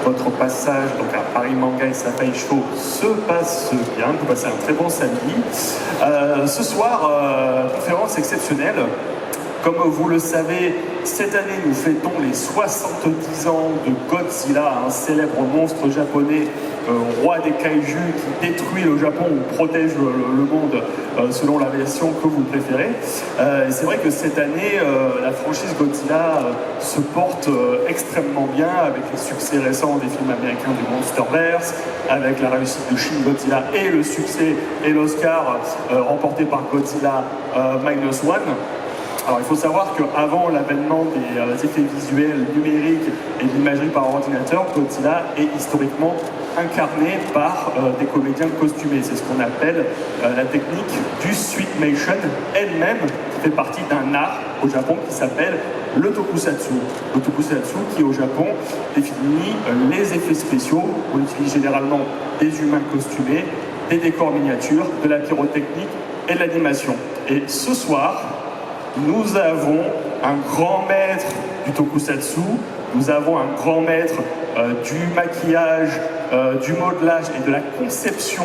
Votre passage donc à Paris Manga et Sakai Show se passe bien, vous passez un très bon samedi. Ce soir, conférence exceptionnelle. Comme vous le savez, cette année nous fêtons les 70 ans de Godzilla, un célèbre monstre japonais, roi des kaiju qui détruit le Japon ou protège le monde selon la version que vous préférez. Et c'est vrai que cette année, la franchise Godzilla se porte extrêmement bien avec les succès récents des films américains du Monsterverse, avec la réussite de Shin Godzilla et le succès et l'Oscar remporté par Godzilla Minus One. Alors il faut savoir qu'avant l'avènement des effets visuels numériques et de l'imagerie par ordinateur, Godzilla est historiquement incarné par des comédiens costumés. C'est ce qu'on appelle la technique du suitmation elle-même, qui fait partie d'un art au Japon qui s'appelle le tokusatsu. Le tokusatsu qui au Japon définit les effets spéciaux. On utilise généralement des humains costumés, des décors miniatures, de la pyrotechnique et de l'animation. Et ce soir, nous avons un grand maître du tokusatsu, nous avons un grand maître du maquillage, du modelage et de la conception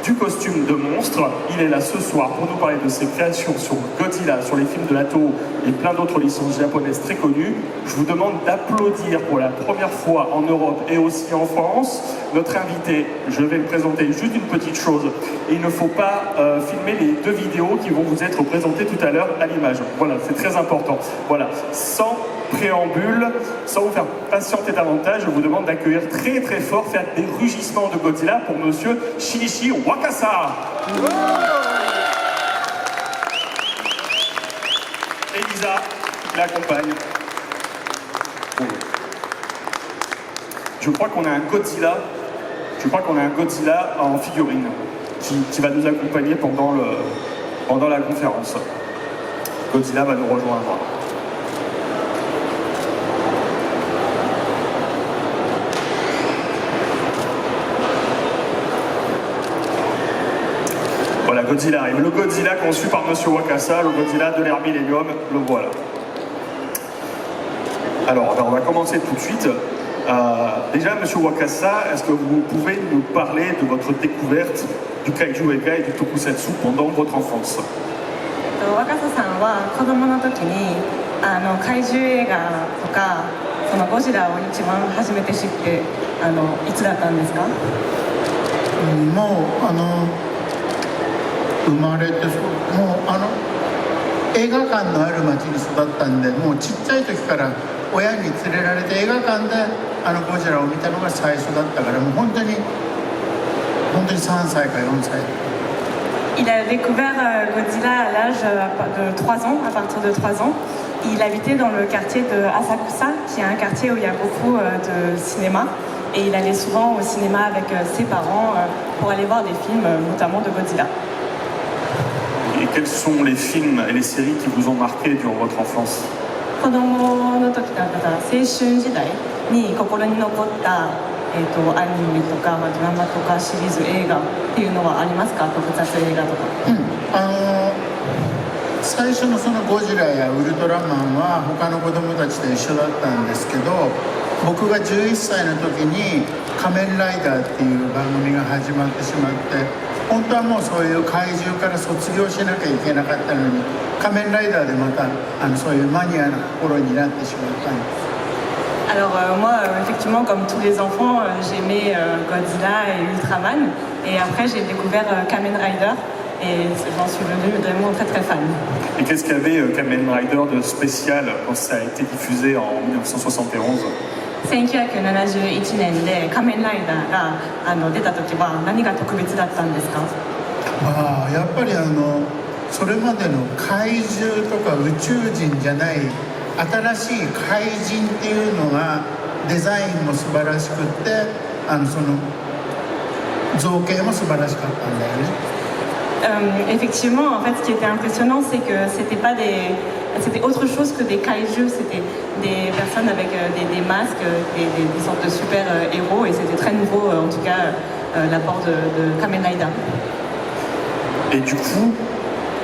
du costume de monstre. Il est là ce soir pour nous parler de ses créations sur Godzilla, sur les films de la Toho et plein d'autres licences japonaises très connues. Je vous demande d'applaudir pour la première fois en Europe et aussi en France notre invité. Je vais le présenter juste une petite chose. Il ne faut pas filmer les deux vidéos qui vont vous être présentées tout à l'heure à l'image. Voilà, c'est très important. Voilà, sans préambule, sans vous faire patienter davantage, je vous demande d'accueillir très très fort, faire des rugissements de Godzilla pour monsieur Shinichi Wakasa. Elisa l'accompagne. Je crois qu'on a un Godzilla. Je crois qu'on a un Godzilla en figurine qui va nous accompagner pendant la conférence. Godzilla va nous rejoindre. Voilà, Godzilla arrive. Le Godzilla conçu par Monsieur Wakasa, le Godzilla de l'ère Millennium, le voilà. Alors, on va commencer tout de suite. Déjà, Monsieur Wakasa, est-ce que vous pouvez nous parler de votre découverte du Kaiju Eka et du Tokusatsu pendant votre enfance? 若狭さんは子供の時に怪獣映画とかそのゴジラを一番初めて知っていつだったんですか？もう生まれてもう映画館のある町に育ったんで、もうちっちゃい時から親に連れられて映画館でゴジラを見たのが最初だったから、もう本当に3歳か4歳。Il a découvert Godzilla à l'âge de 3 ans, à partir de 3 ans. Il habitait dans le quartier de Asakusa, qui est un quartier où il y a beaucoup de cinéma. Et il allait souvent au cinéma avec ses parents pour aller voir des films, notamment de Godzilla. Et quels sont les films et les séries qui vous ont marqué durant votre enfance? 子供の時だったら青春時代に心に残ったアニメとか、ドラマとかシリーズ映画っていうのはありますか？特撮映画とか。最初のそのゴジラやウルトラマンは他の子供たちと一緒だったんですけど、僕が11歳の時に仮面ライダーっていう番組が始まってしまって、本当はもうそういう怪獣から卒業しなきゃいけなかったのに、仮面ライダーでまたそういうマニアな心になってしまったんです。Alors moi, effectivement, comme tous les enfants, j'aimais Godzilla et Ultraman. Et après, j'ai découvert Kamen Rider. Et j'en suis devenue vraiment très très fan. Et qu'est-ce qu'il y avait Kamen Rider de spécial quand ça a été diffusé en 1971? 1971年で仮面ライダーが出た時は何が特別だったんですか？やっぱりそれまでの怪獣とか宇宙人じゃない新しい怪人っていうのがデザインも素晴らしくってその造形も素晴らしかったんだよね。Effectivement, en fait, ce qui était impressionnant, c'est que c'était autre chose que des kaiju, c'était des personnes avec des masques, des sortes de super héros, et c'était très nouveau, en tout cas, l'apport de Kamen Rider. Et du coup,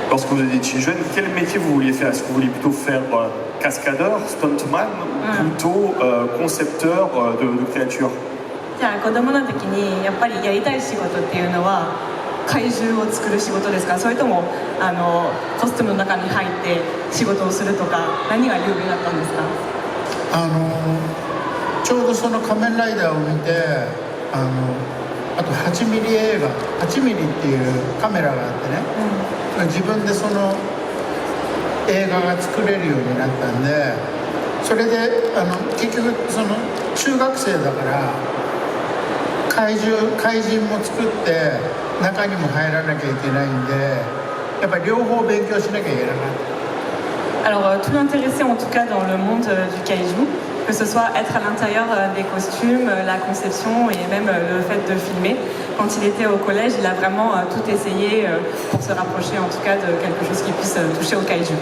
lorsque vous étiez jeune, quel métier vous vouliez faire? Est-ce que vous vouliez plutôt faire cascadeur, stuntman, plutôt concepteur de créatures? じゃあ子供の時にやっぱりやりたい仕事っていうのは怪獣を作る仕事ですか、それともコスチュームの中に入って仕事をするとか、何が有名だったんですか？ちょうどその仮面ライダーを見てあと8ミリ映画8ミリっていうカメラがあってね、自分でその映画が作れるようになったんで、それで結局その中学生だから怪人も作って中にも入らなきゃいけないんで、やっぱり両方勉強しなきゃいけなかった。Alors, tout l'intéressait en tout cas dans le monde du kaiju, que ce soit être à l'intérieur des costumes, la conception et même le fait de filmer. Quand il était au collège, il a vraiment tout essayé pour se rapprocher en tout cas de quelque chose qui puisse toucher au kaiju.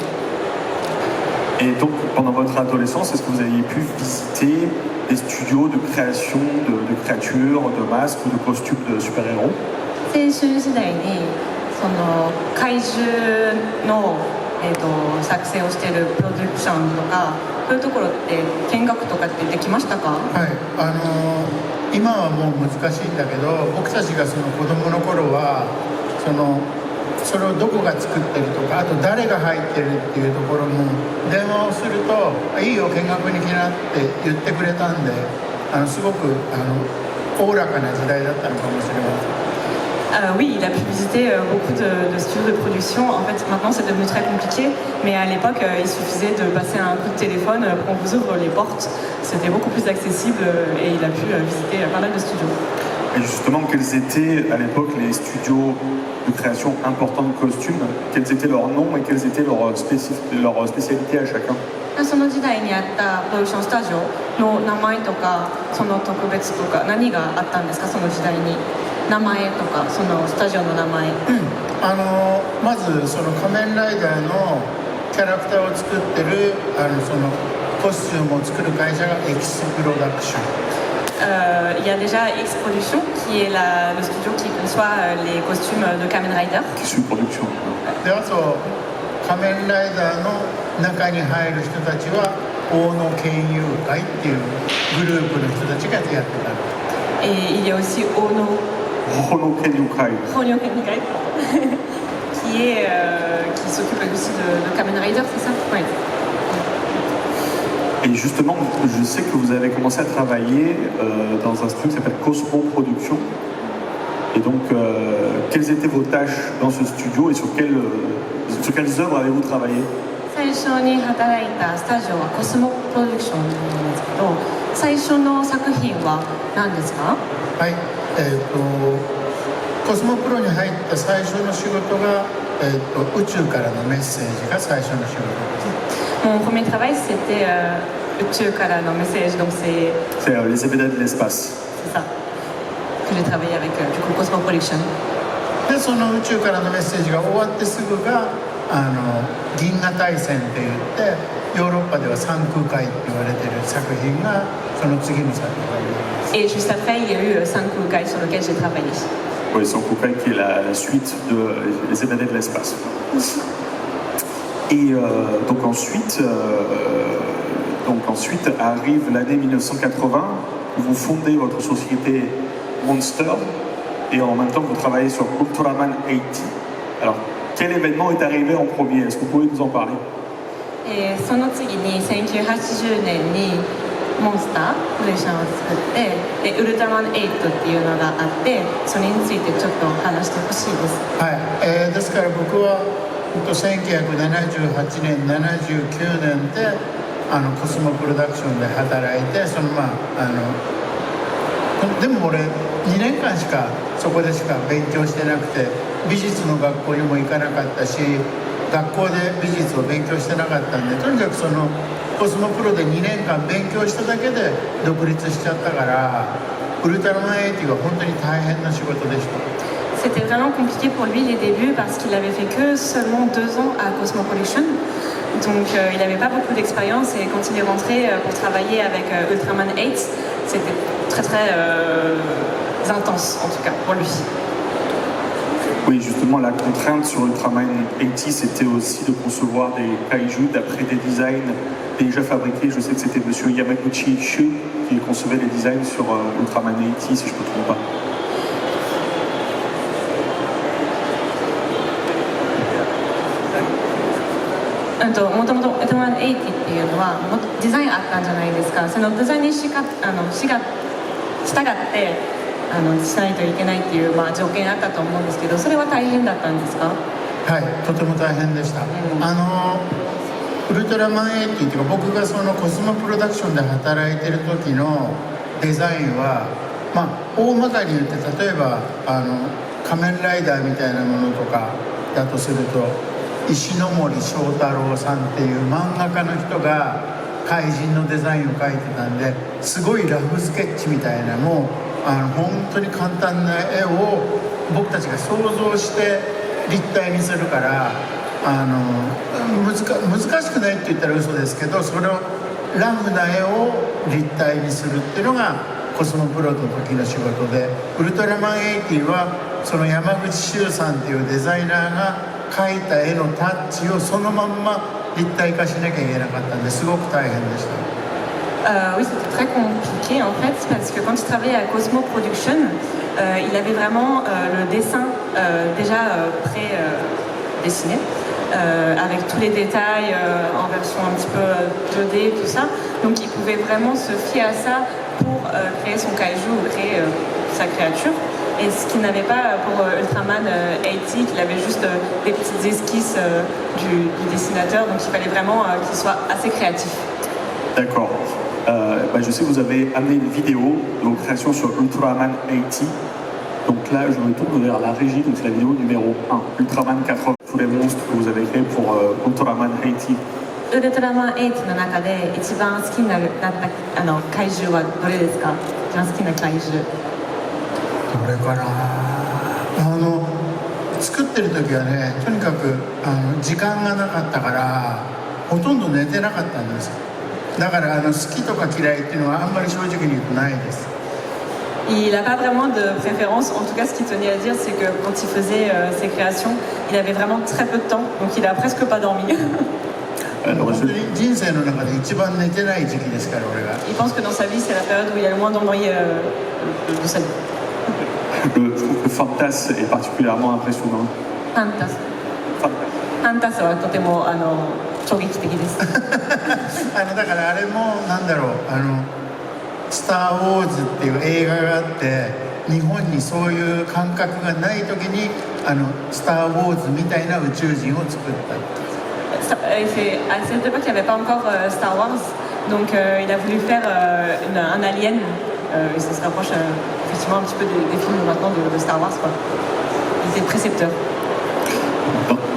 Et donc, pendant votre adolescence, est-ce que vous aviez pu visiter des studios de création de créatures, de masques ou de costumes de super-héros? 青春時代にその怪獣の作成をしているプロダクションとか、そういうところって見学とかってできましたか？はい、今はもう難しいんだけど、僕たちがその子供の頃はそれをどこが作ってるとか、あと誰が入ってるっていうところも電話をすると「いいよ見学に来な」って言ってくれたんで、すごくおおらかな時代だったのかもしれません。Oui, il a pu visiter beaucoup de studios de production. En fait, maintenant, c'est devenu très compliqué. Mais à l'époque, il suffisait de passer un coup de téléphone pour qu'on vous ouvre les portes. C'était beaucoup plus accessible et il a pu visiter pas mal de studios. Et justement, quels étaient à l'époque les studios de création importants de costumes? Quels étaient leurs noms et quelles étaient leurs spécialités à chacun? その時代にあったプロダクションスタジオの名前とか、その特別とか何があったんですか、その時代に。名前とかそのスタジオの名前、まずその仮面ライダーのキャラクターを作ってるそのコスチュームを作る会社が X プロダクション。Il y a déjà X Production qui est le studio qui conçoit les costumes de Kamen Rider. X Production. であと仮面ライダーの中に入る人たちは大野研友会っていうグループの人たちがやってた。Et il y a aussi Ono Kenyukai. qui s'occupe aussi de Kamen Rider, c'est ça? Oui. Et justement, je sais que vous avez commencé à travailler dans un studio qui s'appelle Cosmo Production. Et donc, quelles étaient vos tâches dans ce studio et sur quelles œuvres avez-vous travaillé? 最初に働いたスタジオはコスモプロダクションなんですけど、最初の作品は何ですか？はい、コスモプロに入った最初の仕事が、宇宙からのメッセージが最初の仕事です。Mon premier travail c'était 宇宙からのメッセージ, donc c'est les ébédas de l'espace. C'est ça que j'ai travaillé avec du coup Cosmo Production. でその宇宙からのメッセージが終わってすぐが銀河大戦って言ってヨーロッパでは三空海って言われてる作品がその次の作品。Et juste après, il y a eu Sankukai sur lequel j'ai travaillé. Oui, Sankukai qui est la suite de Les Évadés de l'espace. Et donc ensuite arrive l'année 1980, où vous fondez votre société Monster, et en même temps vous travaillez sur Ultraman 80. Alors, quel événement est arrivé en premier? Est-ce que vous pouvez nous en parler? その次に1980年にモンスターコレクションを作って、でウルトラマン8っていうのがあって、それについてちょっと話してほしいです。はい、ですから僕は1978年79年でコスモプロダクションで働いて、でも俺2年間しかそこでしか勉強してなくて、美術の学校にも行かなかったし、学校で美術を勉強してなかったんで、とにかくそのコスモプロで2年間勉強しただけで独立しちゃったから、ウルトラマン80は本当に大変な仕事でした。C'était vraiment compliqué pour lui les débuts parce qu'il avait fait que seulement 2 ans à Cosmo Production. Donc il n'avait pas beaucoup d'expérience et quand il est rentré pour travailler avec Ultraman 8, c'était très très intense en tout cas pour lui. Oui, justement, la contrainte sur Ultraman 80, c'était aussi de concevoir des kaiju d'après des designs déjà fabriqués. Je sais que c'était monsieur Yamaguchi Shu qui concevait les designs sur Ultraman 80, si je ne me trompe pas.もともとウルトラマン80っていうのはもっとデザインあったんじゃないですか。そのデザインに従ってしないといけないっていう、条件あったと思うんですけど、それは大変だったんですか？はい、とても大変でした。ウルトラマン80っていうか、僕がそのコスモプロダクションで働いてる時のデザインは、大まかに言って、例えば仮面ライダーみたいなものとかだとすると、石ノ森章太郎さんっていう漫画家の人が怪人のデザインを描いてたんで、すごいラフスケッチみたいな、もう本当に簡単な絵を僕たちが想像して立体にするから、難しくないって言ったら嘘ですけど、そのラフな絵を立体にするっていうのがコスモプロの時の仕事で、ウルトラマン80はその山口周さんっていうデザイナーが描いた絵のタッチをそのまんま立体化しなきゃいけなかったんですごく大変でした。Oui, c'était très compliqué en fait, parce que quand il travaillait à Cosmo Production, il avait vraiment le dessin déjà pré-dessiné, avec tous les détails en version un petit peu 2D, tout ça. Donc il pouvait vraiment se fier à ça pour créer son kaiju ou créer sa créature. Et ce qu'il n'avait pas pour Ultraman 80, qu'il avait juste des petites esquisses du dessinateur, donc il fallait vraiment qu'il soit assez créatif. D'accord. Je sais que vous avez amené une vidéo de vos créations sur Ultraman 80. Donc là, je me tourne vers la régie, donc c'est la vidéo numéro 1, Ultraman 80, tous les monstres que vous avez créés pour Ultraman 80. ウルトラマン80の中で一番好きになった怪獣はどれですか？一番好きな怪獣。どれかな。作ってる時はね、とにかく時間がなかったからほとんど寝てなかったんですよ。だから好きとか嫌いっていうのはあんまり正直に言うとないです。Il n'a pas vraiment de préférence. En tout cas, ce qu'il tenait à dire, c'est que quand il faisait ses créations, il avait vraiment très peu de temps, donc il a presque pas dormi. 本当に人生の中で一番寝てない時期ですから、俺が。Il pense que dans sa vie, c'est la période où il a le moins dormi de sa vie. Je trouve que Fantas est particulièrement impressionnant. Fantas. Fantas はとても衝撃的です。だからあれもなんだろう、スター・ウォーズっていう映画があって、日本にそういう感覚がない時にスター・ウォーズみたいな宇宙人を作った。À cette époque, il n'y avait pas encore Star Wars, donc il a voulu faire un alien. Ça se rapproche effectivement un petit peu des films maintenant de Star Wars, quoi. Il était précepteur.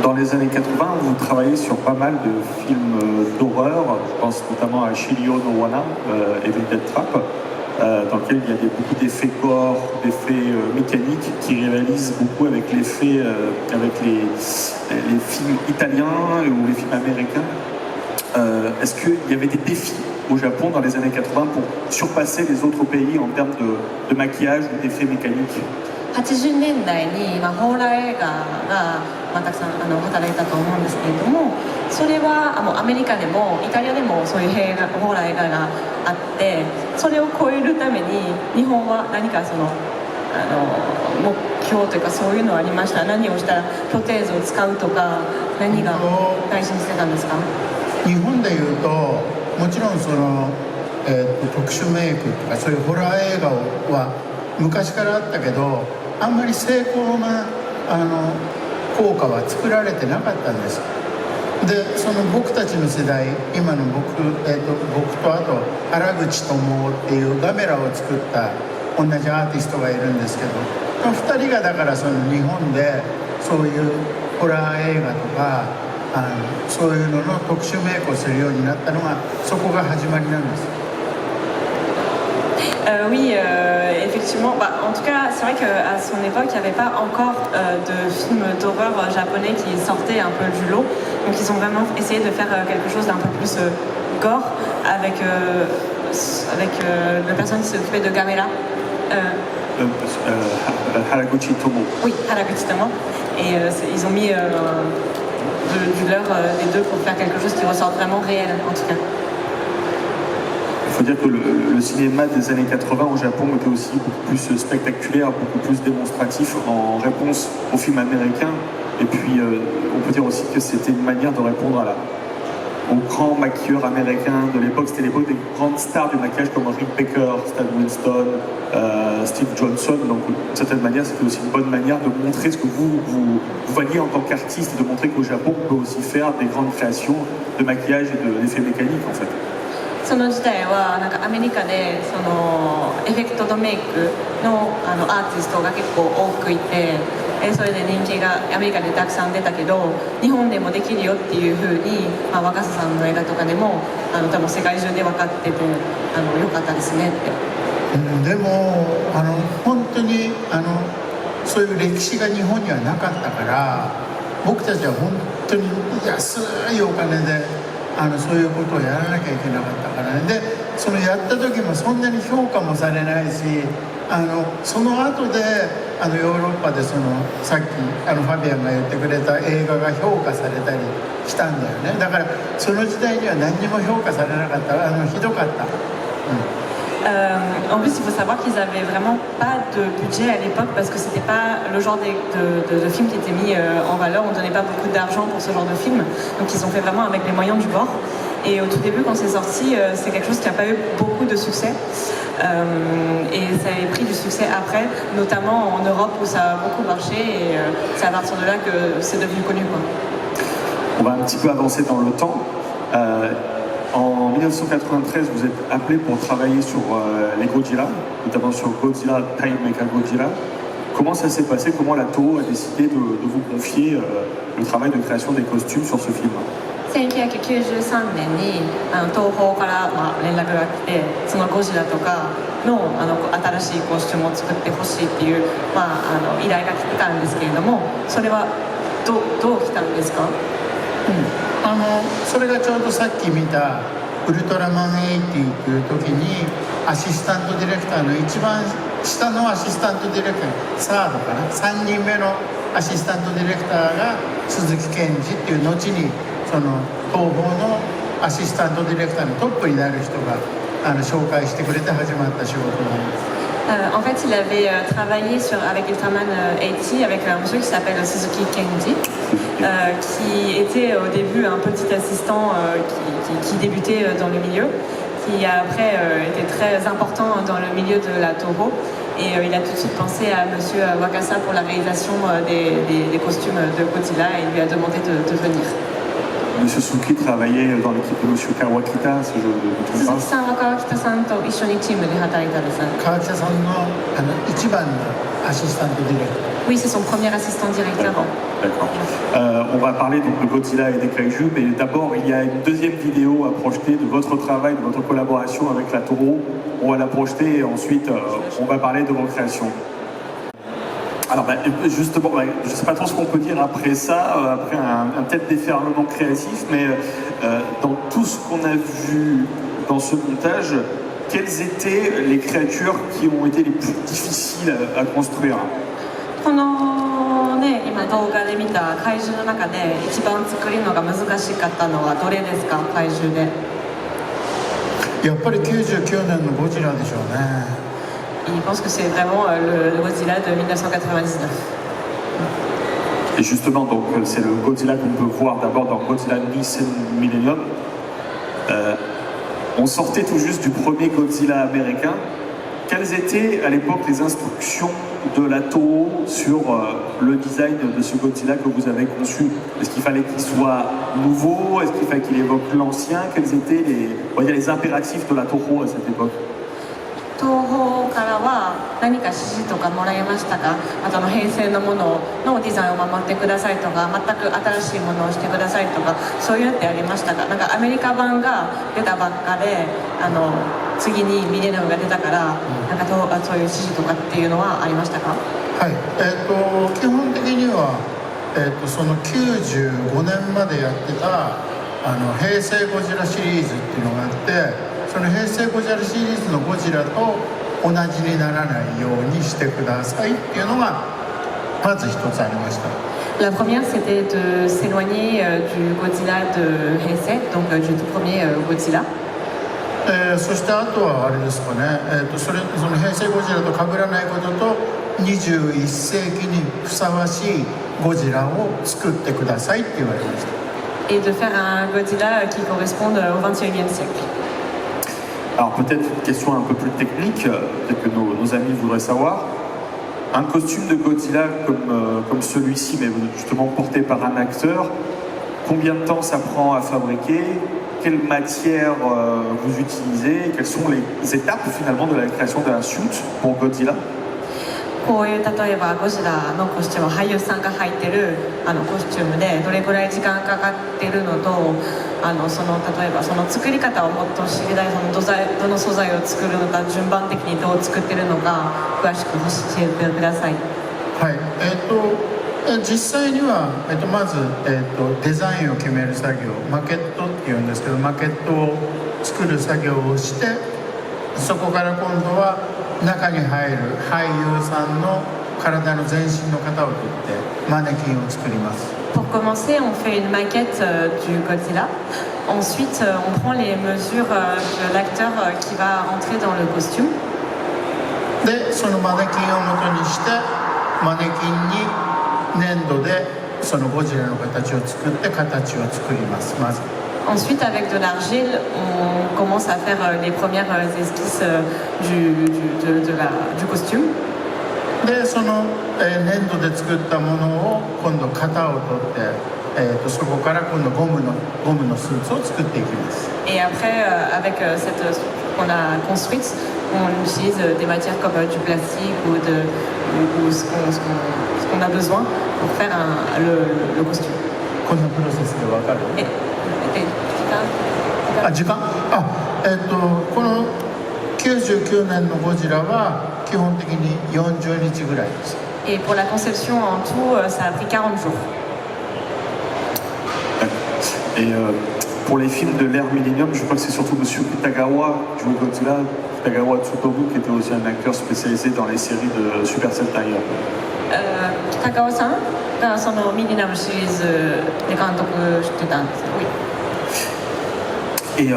Dans les années 80, vous travaillez sur pas mal de films d'horreur. Je pense notamment à Shiryo no Wana, Evil Dead Trap, dans lequel il y a beaucoup d'effets gore, d'effets mécaniques qui rivalisent beaucoup avec l'effet, avec les films italiens ou les films américains. Est-ce qu'il y avait des défis au Japon dans les années 80 pour surpasser les autres pays en termes de maquillage ou d'effets mécaniques? 80年代に、ホーラー映画が、たくさん働いたと思うんですけれども、それはもうアメリカでもイタリアでもそういうホーラー映画があって、それを超えるために日本は何か目標というかそういうのはありました？何をしたらプロテーズを使うとか、何が大事にしてたんですか？日本でいうともちろん特殊メイクとかそういうホラー映画は昔からあったけど、あんまり成功な効果は作られてなかったんです。でその僕たちの世代、今の僕とあと原口智夫っていうガメラを作った同じアーティストがいるんですけど、その2人がだからその日本でそういうホラー映画とかそういうのの特殊メイクをするようになったのがそこが始まりなんです。Oui, effectivement. En tout cas, c'est vrai qu'à son époque, il n'y avait pas encore de films d'horreur japonais qui sortaient un peu du lot. Donc ils ont vraiment essayé de faire quelque chose d'un peu plus gore avec la personne qui s'occupait de Gamera. Haraguchi Tomo. Oui, Haraguchi Tomo. Et ils ont mis du leur des deux pour faire quelque chose qui ressorte vraiment réel, en tout cas. Il faut dire que le cinéma des années 80 au Japon était aussi beaucoup plus spectaculaire, beaucoup plus démonstratif en réponse aux films américains. Et puis, on peut dire aussi que c'était une manière de répondre aux grands maquilleurs américains de l'époque. C'était l'époque des grandes stars du maquillage comme Rick Baker, Stan Winston, Steve Johnson. Donc, d'une certaine manière, c'était aussi une bonne manière de montrer ce que vous voyez en tant qu'artiste, de montrer qu'au Japon, on peut aussi faire des grandes créations de maquillage et d'effets mécaniques, en fait. その時代はなんかアメリカでそのエフェクトドメイクのアーティストが結構多くいて、それで人気がアメリカでたくさん出たけど日本でもできるよっていう風に、若狭さんの映画とかでも多分世界中で分かってて良かったですねって。でも本当にそういう歴史が日本にはなかったから僕たちは本当に安いお金でそういうことをやらなきゃいけなかったからね。でそのやった時もそんなに評価もされないしその後でヨーロッパでさっきファビアンが言ってくれた映画が評価されたりしたんだよね。だからその時代には何にも評価されなかったひどかった。En plus, il faut savoir qu'ils avaient vraiment pas de budget à l'époque parce que c'était pas le genre de film qui était mis en valeur. On donnait pas beaucoup d'argent pour ce genre de film, donc ils ont fait vraiment avec les moyens du bord. Et au tout début, quand c'est sorti, c'est quelque chose qui n'a pas eu beaucoup de succès. Et ça avait pris du succès après, notamment en Europe où ça a beaucoup marché. Et c'est à partir de là que c'est devenu connu, quoi. On va un petit peu avancer dans le temps. En 1993, vous êtes appelé pour travailler sur les Godzilla, notamment sur Godzilla Time Mechagodzilla. Comment ça s'est passé? Comment la Toho a décidé de vous confier le travail de création des costumes sur ce film? 1993年に東宝から連絡が来てそのゴジラとかの新しいコスチュームを作ってほしいっていう、依頼が来てたんですけれどもそれはどう来たんですか？それがちょうどさっき見たウルトラマン80という時にアシスタントディレクターの一番下のアシスタントディレクターサードかな3人目のアシスタントディレクターが鈴木健二っていう後にその東宝のアシスタントディレクターのトップになる人が紹介してくれて始まった仕事なんです。En fait, il avait travaillé avec Ultraman 80 avec un monsieur qui s'appelle Suzuki Kenji, qui était au début un petit assistant qui débutait dans le milieu, qui a après été très important dans le milieu de la Toho. Et il a tout de suite pensé à monsieur Wakasa pour la réalisation des costumes de Godzilla et il lui a demandé de venir. Monsieur Suzuki travaillait dans l'équipe de Monsieur Kawakita, si je ne me trompe pas. 鈴木さんは川北さんと一緒にチームで働いたんです。川北さんの一番のアシスタントディレクター。Oui, c'est son premier assistant directeur. D'accord. On va parler donc de Godzilla et des Kaiju, mais d'abord il y a une deuxième vidéo à projeter de votre travail, de votre collaboration avec la Toho. On va la projeter et ensuite on va parler de vos créations. Alors justement, je ne sais pas trop ce qu'on peut dire après ça, après un tel déferlement créatif, mais dans tout ce qu'on a vu dans ce montage, quelles étaient les créatures qui ont été les plus difficiles à construire? このね、今動画で見た怪獣の中で一番作るのが難しかったのはどれですか？怪獣で。やっぱり99年のゴジラでしょうね。Il pense que c'est vraiment le Godzilla de 1999. Et justement, donc c'est le Godzilla qu'on peut voir d'abord dans Godzilla Nissan Millennium. On sortait tout juste du premier Godzilla américain. Quelles étaient à l'époque les instructions de la Toho sur le design de ce Godzilla que vous avez conçu? Est-ce qu'il fallait qu'il soit nouveau? Est-ce qu'il fallait qu'il évoque l'ancien? Quels étaient les impératifs de la Toho à cette époque? 東宝からは何か指示とかもらいましたか？平成のもののデザインを守ってくださいとか全く新しいものをしてくださいとかそういうのってありましたか？なんかアメリカ版が出たばっかで次にミレニアムが出たからなんかそういう指示とかっていうのはありましたか？はい、基本的には、その95年までやってた平成ゴジラシリーズっていうのがあってその平成ゴジラシリーズのゴジラと同同じにならないようにしてくださいっていうのがまず一つありました。La première, c'était de s'éloigner du Godzilla de Heisei, donc du tout premier Godzilla. そしてあとはあれですかね、その平成ゴジラと被らないことと21世紀にふさわしいゴジラを作ってくださいって言われました。Et de faire un Godzilla qui corresponde au XXIe siècle. Alors peut-être une question un peu plus technique, peut-être que nos amis voudraient savoir. Un costume de Godzilla comme celui-ci, mais justement porté par un acteur, combien de temps ça prend à fabriquer? Quelle matière vous utilisez? Quelles sont les étapes finalement de la création d'un suit pour Godzilla? こういう例えばゴジラのコスチューム、俳優さんが履いてるコスチュームでどれぐらい時間かかってるのと、例えばその作り方をもっと知りたい、どの素材を作るのか、順番的にどう作ってるのか詳しく教えてください。はい、実際には、まず、デザインを決める作業、マケットっていうんですけど、マケットを作る作業をして、そこから今度は中に入る俳優さんの体の全身の型を取ってマネキンを作ります。Pour commencer, on fait une maquette du Godzilla. Ensuite, on prend les mesures de l'acteur qui va entrer dans le costume. で、そのマネキンを元にしてマネキンに粘土でそのゴジラの形を作って形を作ります。まず。Ensuite, avec de l'argile, on commence à faire les premières esquisses du costume. で、その、粘土で作ったものを今度型を取って、そこから今度ゴムのスーツを作っていきます。Et après, avec cette qu'on a construite, on utilise des matières comme du plastique ou ce qu'on a besoin pour faire le costume. こんなプロセスでわかる？時間？この99年のゴジラは基本的に40日ぐらいです。Et pour la conception en tout, ça a pris 40 jours. Et pour les films de l'ère Millennium, je crois que c'est surtout Monsieur Kitagawa qui jouait Godzilla, Kitagawa Tsutomu, qui était aussi un acteur spécialisé dans les séries de Super Sentai. Kitagawa-san がそのミニナムシリーズで監督してたんですよ。Et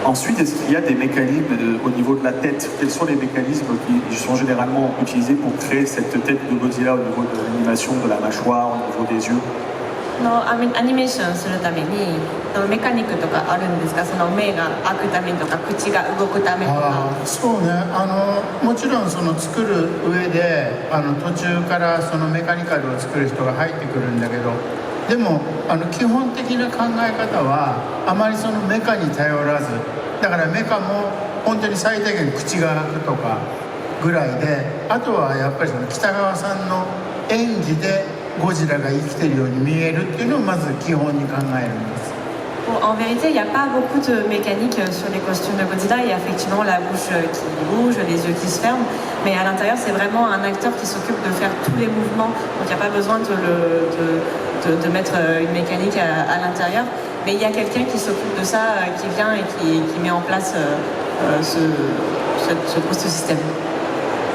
ensuite, est-ce qu'il y a des mécanismes au niveau de la tête? Quels sont les mécanismes qui sont généralement utilisés pour créer cette tête de Godzilla au niveau de l'animation, de la mâchoire, au niveau des yeux? アニメーションするためにメカニックとかあるんですか？その目が開くためとか口が動くためとか。そうね、もちろんその作る上で途中からそのメカニカルを作る人が入ってくるんだけど、でも基本的な考え方はあまりそのメカに頼らず、だからメカも本当に最低限口が開くとかぐらいで、あとはやっぱりその北川さんの演技でゴジラが生きてるように見えるっていうのをまず基本に考えるんです。En vérité, il n'y a pas beaucoup de mécanique sur les costumes de Godzilla. Il y a effectivement la bouche qui bouge, les yeux qui se ferment, mais à l'intérieur, c'est vraiment un acteur qui s'occupe de faire tous les mouvements. Donc il n'y a pas besoin de mettre une mécanique à l'intérieur, mais il y a quelqu'un qui s'occupe de ça, qui vient et qui met en place ce système.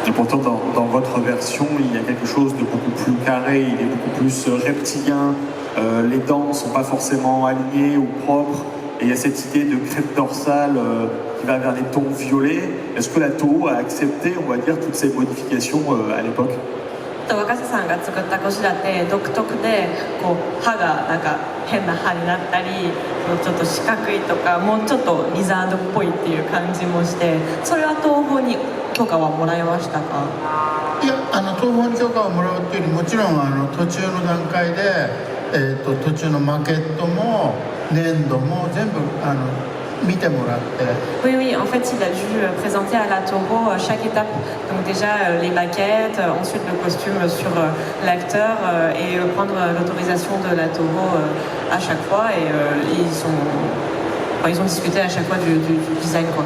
Et pourtant, dans votre version, il y a quelque chose de beaucoup plus carré, il est beaucoup plus reptilien, les dents ne sont pas forcément alignées ou propres, et il y a cette idée de crête dorsale qui va vers les tons violets. Est-ce que la Toho a accepté, on va dire, toutes ces modifications à l'époque? 若狭さんが作ったゴジラって独特で歯がなんか変な歯になったりちょっと四角いとかもうちょっとリザードっぽいっていう感じもして、それは東宝に許可はもらいましたか？いや、東宝に許可をもらうっていうよりもちろん途中の段階で、途中のマケットも粘土も全部見てもらって。Oui, oui, en fait, il a dû présenter à la Toho chaque étape. Donc déjà les maquettes, ensuite le costume sur l'acteur et prendre l'autorisation de la Toho à chaque fois. Et ils ont discuté à chaque fois du design, quoi.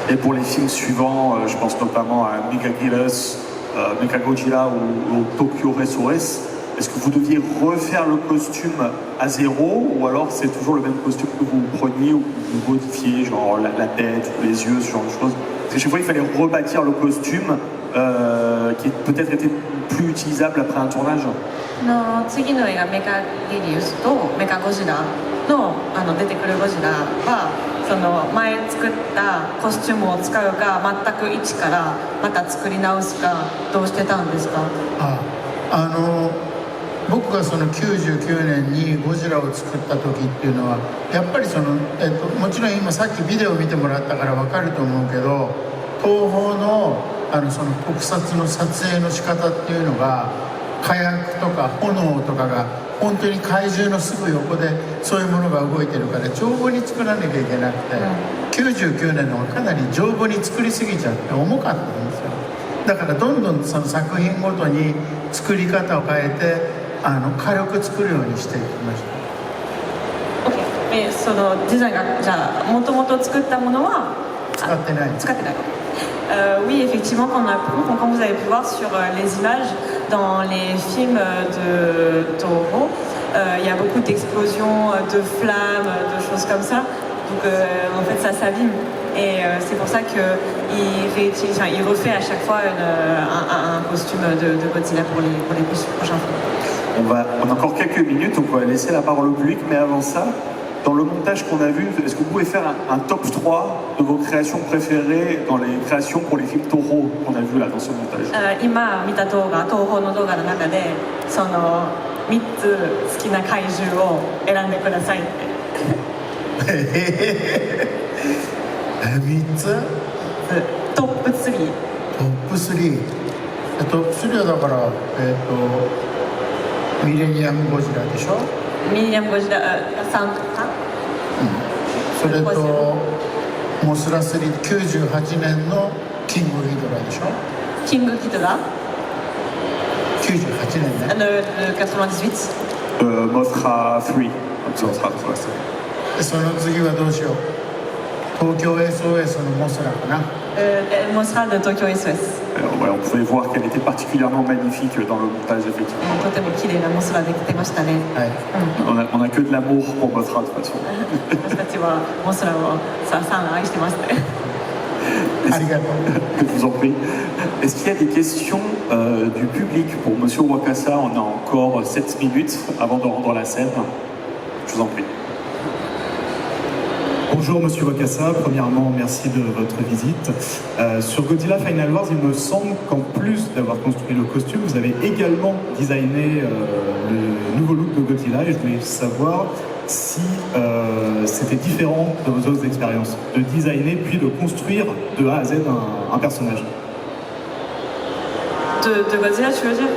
Et pour les films suivants, je pense notamment à Mechagodzilla ou Tokyo Resource, est-ce que vous deviez refaire le costume à zéro ou alors c'est toujours le même costume que vous preniez ou que vous modifiez, genre la tête, les yeux, ce genre de choses? Parce que chaque fois, il fallait rebâtir le costume qui peut-être était plus utilisable après un tournage. 次の映画メカリリウスとメカゴジラの出てくるゴジラはその前作ったコスチュームを使うか全く一からまた作り直すかどうしてたんですか？僕がその99年にゴジラを作った時っていうのはやっぱりその、もちろん今さっきビデオ見てもらったから分かると思うけど東宝のその特撮の撮影の仕方っていうのが火薬とか炎とかが本当に怪獣のすぐ横でそういうものが動いてるから丈夫に作らなきゃいけなくて、99年のはかなり丈夫に作りすぎちゃって重かったんですよ。だからどんどんその作品ごとに作り方を変えて軽く作るようにしていきました。 Mais そのデザインがじゃあもともと作ったものは使ってない。使ってない。Oui, effectivement, quand vous avez pu voir sur les images dans les films de Toho, il y a beaucoup d'explosions, de flammes, de choses comme ça. Donc en fait, ça s'abîme. Et c'est pour ça qu'il refait à chaque fois un costume de Godzilla pour les prochains films. On a encore quelques minutes, donc on va laisser la parole au public, mais avant ça, dans le montage qu'on a vu, est-ce que vous pouvez faire un top 3 de vos créations préférées dans les créations pour les films Toho qu'on a vu là dans ce montage? 今見た動画、東宝の動画の中でその3つ好きな怪獣を選んでくださいって。3つ？トップ3。トップ3。トップ3はだからミレニアムゴジラでしょ。ミレニアムゴジラサウンドか、それとモスラ3 98年のキングギドラでしょ。キングギドラ98年ね。98 Mothra 3. でその次はどうしよう。東京 SOS のモスラかな。Mothra de Tokyo SOS. Voilà, on pouvait voir qu'elle était particulièrement magnifique dans le montage, effectivement. とても綺麗なモスラできてましたね。はい。On a que de l'amour pour Mothra de toute façon. 私たちはモスラをさん愛してますね。ありがとう。Je vous en prie. Est-ce qu'il y a des questions du public pour Monsieur Wakasa? On a encore 7 minutes avant de rendre la scène. Je vous en prie. Bonjour Monsieur Wakasa, premièrement merci de votre visite. Sur Godzilla Final Wars, il me semble qu'en plus d'avoir construit le costume, vous avez également designé le nouveau look de Godzilla et je voulais savoir si c'était différent de vos autres expériences, de designer puis de construire de A à Z un personnage. De Godzilla, tu veux dire?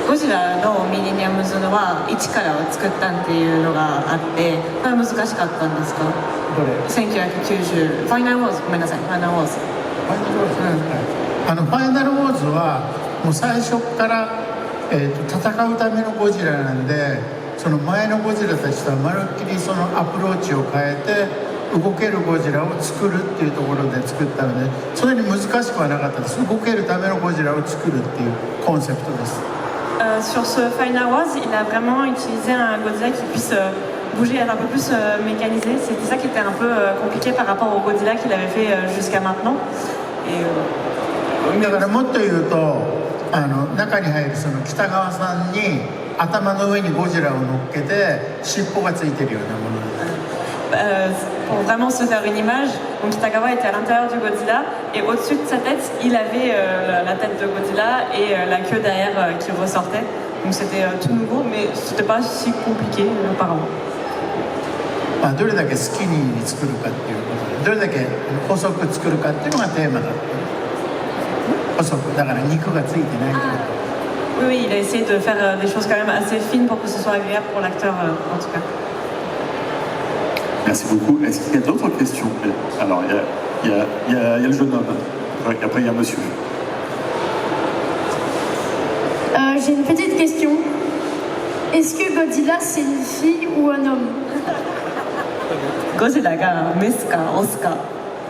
ゴジラのミレニアムズのは一から作ったっていうのがあってこれは難しかったんですか？どれ1990ファイナルウォーズ、ごめんなさい、ファイナルウォーズ。ファイナルウォーズはもう最初から、戦うためのゴジラなんでその前のゴジラたちとはまるっきりそのアプローチを変えて動けるゴジラを作るっていうところで作ったのでそれに難しくはなかったです。動けるためのゴジラを作るっていうコンセプトです。Sur ce Final Wars, il a vraiment utilisé un Godzilla qui puisse bouger, être un peu plus mécanisé. C'était ça qui était un peu compliqué par rapport au Godzilla qu'il avait fait jusqu'à maintenant. Et, だからもっと言うと中に入るその北川さんに頭の上にゴジラを乗っけて尻尾がついてるようなものです。Pour vraiment se faire une image, donc Kitagawa était à l'intérieur du Godzilla et au-dessus de sa tête, il avait la tête de Godzilla et la queue derrière qui ressortait. Donc c'était tout nouveau, mais c'était pas si compliqué apparemment. どれだけスキニーに作るかっていうことで、どれだけ細く作るかっていうのがテーマだった。細くだから肉がついてないとか。Oui, il a essayé de faire des choses quand même assez fines pour que ce soit agréable pour l'acteur en tout cas. Merci beaucoup. Est-ce qu'il y a d'autres questions? Alors, il y a le jeune homme. Après, il y a monsieur. J'ai une petite question. Est-ce que Godzilla, c'est une fille ou un homme? Godzilla がメスかオスか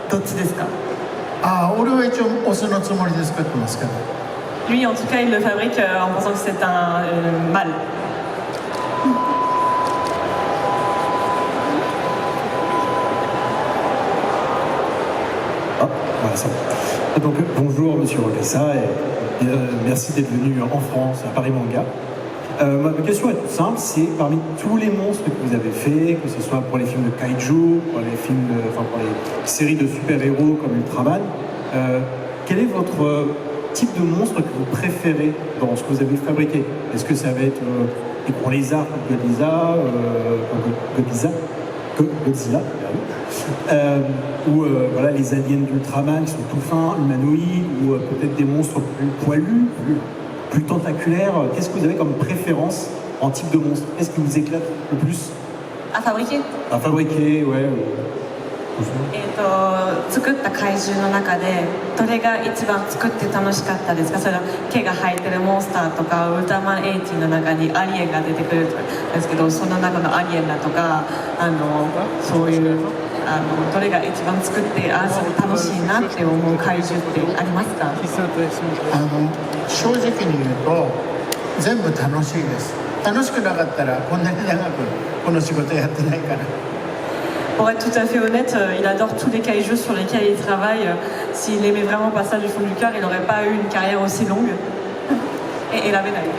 どっちですか？俺は一応オスのつもりで作ってますけど。Lui, en tout cas, il le fabrique en pensant que c'est un mâle. intéressant. Donc bonjour Monsieur Wakasa et merci d'être venu en France à Paris Manga. Ma question est toute simple, c'est parmi tous les monstres que vous avez faits, que ce soit pour les films de kaiju, pour les séries de super-héros comme Ultraman, quel est votre type de monstre que vous préférez dans ce que vous avez fabriqué? Est-ce que ça va être des gros lézards comme Godzilla, ou voilà, les aliens d'Ultraman qui sont tout fins, humanoïdes, ou peut-être des monstres plus poilus, plus tentaculaires? Qu'est-ce que vous avez comme préférence en type de monstre? Qu'est-ce qui vous éclate le plus À fabriquer à fabriquer? Ouais. 作った怪獣の中でどれが一番作って楽しかったですか？それは毛が生えてるモンスターとか、ウルトラマン80の中にアリエンが出てくるんですけど、その中のアリエンだとかそういうどれが一番作ってそれ楽しいなって思う怪獣ってありますか？正直に言うと全部楽しいです。楽しくなかったらこんなに長くこの仕事やってないから。Pour être tout à fait honnête, il adore tous les kaijus sur lesquels il travaille. S'il aimait vraiment pas ça du fond du cœur, il n'aurait pas eu une carrière aussi longue. Et la venaille.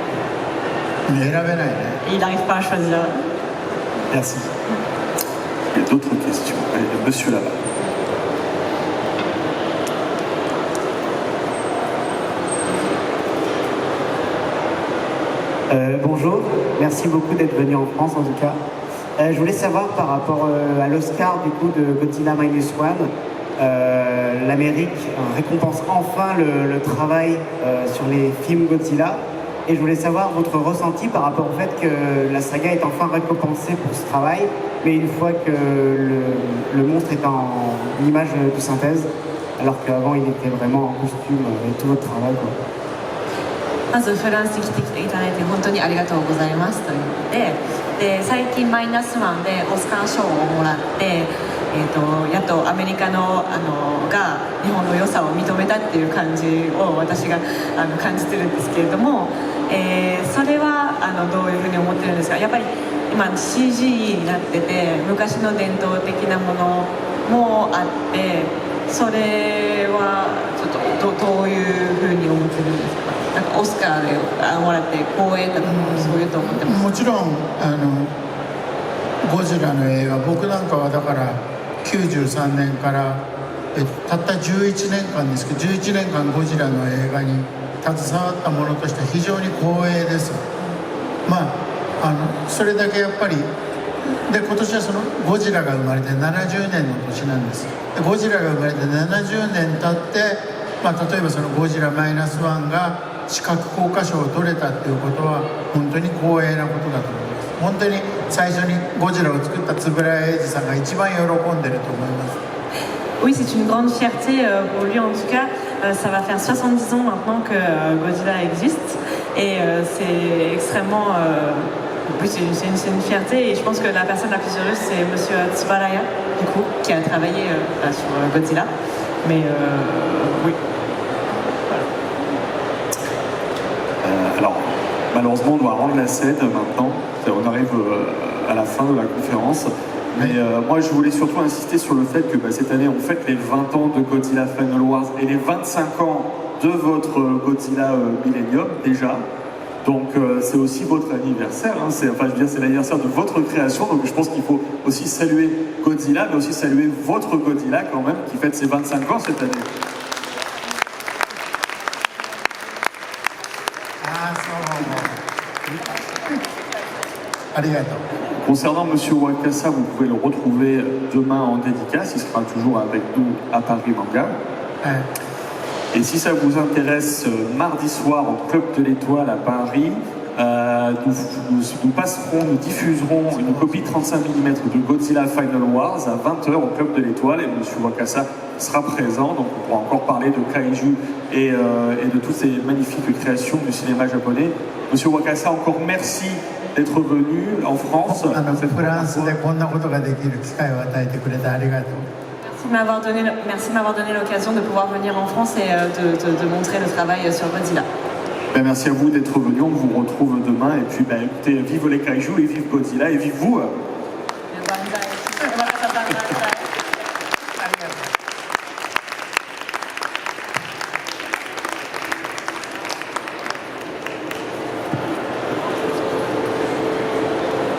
Et il n'arrive pas à choisir. Merci. Il y a d'autres questions. Allez, monsieur là-bas. Bonjour, merci beaucoup d'être venu en France en tout cas. Je voulais savoir par rapport à l'Oscar du coup de Godzilla Minus One, l'Amérique récompense enfin le travail sur les films Godzilla, et je voulais savoir votre ressenti par rapport au fait que la saga est enfin récompensée pour ce travail, mais une fois que le monstre est en image de synthèse, alors qu'avant il était vraiment en costume et tout votre travail quoi. まずフランスに来ていただいて本当にありがとうございますと言って、で最近マイナスワンでオスカー賞をもらって、やっとアメリカのが日本の良さを認めたっていう感じを私が感じてるんですけれども、それはどういうふうに思ってるんですか？やっぱり今 CG になってて昔の伝統的なものもあって、それはちょっとどういうふうに思ってるんですか？なんかオスカーでもらって光栄だとかそういうと思ってます。もちろんゴジラの映画、僕なんかはだから93年からたった11年間ですけど、11年間ゴジラの映画に携わったものとして非常に光栄です。まあそれだけやっぱりで、今年はそのゴジラが生まれて70年の年なんです。でゴジラが生まれて70年経って、例えばそのゴジラマイナスワンが視覚効果賞を取れたっていうことは本当に光栄なことだと思います。本当に最初にゴジラを作った円谷英二さんが一番喜んでると思います。Oui, c'est une grande fierté pour lui en tout cas. Ça va faire 70 ans maintenant que Godzilla existe et c'est extrêmement... Oui, c'est une fierté et je pense que la personne la plus heureuse c'est Monsieur Tsubaraya, du coup, qui a travaillé sur Godzilla. Mais oui. Alors, malheureusement, on doit rendre la scène maintenant. On arrive à la fin de la conférence. Mais moi, je voulais surtout insister sur le fait que cette année, on fête les 20 ans de Godzilla Final Wars et les 25 ans de votre Godzilla Millennium, déjà. Donc, c'est aussi votre anniversaire. Hein. C'est l'anniversaire de votre création. Donc, je pense qu'il faut aussi saluer Godzilla, mais aussi saluer votre Godzilla, quand même, qui fête ses 25 ans cette année. Concernant Monsieur Wakasa, vous pouvez le retrouver demain en dédicace. Il sera toujours avec nous à Paris Manga. Et si ça vous intéresse, mardi soir au Club de l'Étoile à Paris, nous diffuserons une copie 35 mm de Godzilla Final Wars à 20h au Club de l'Étoile et Monsieur Wakasa sera présent, donc on pourra encore parler de kaiju et de toutes ces magnifiques créations du cinéma japonais. Monsieur Wakasa, encore merci d'être venu en France. Merci de m'avoir donné l'occasion de pouvoir venir en France et de montrer le travail sur Godzilla. Merci à vous d'être venu, on vous retrouve demain et puis écoutez, vive les kaiju et vive Godzilla et vive vous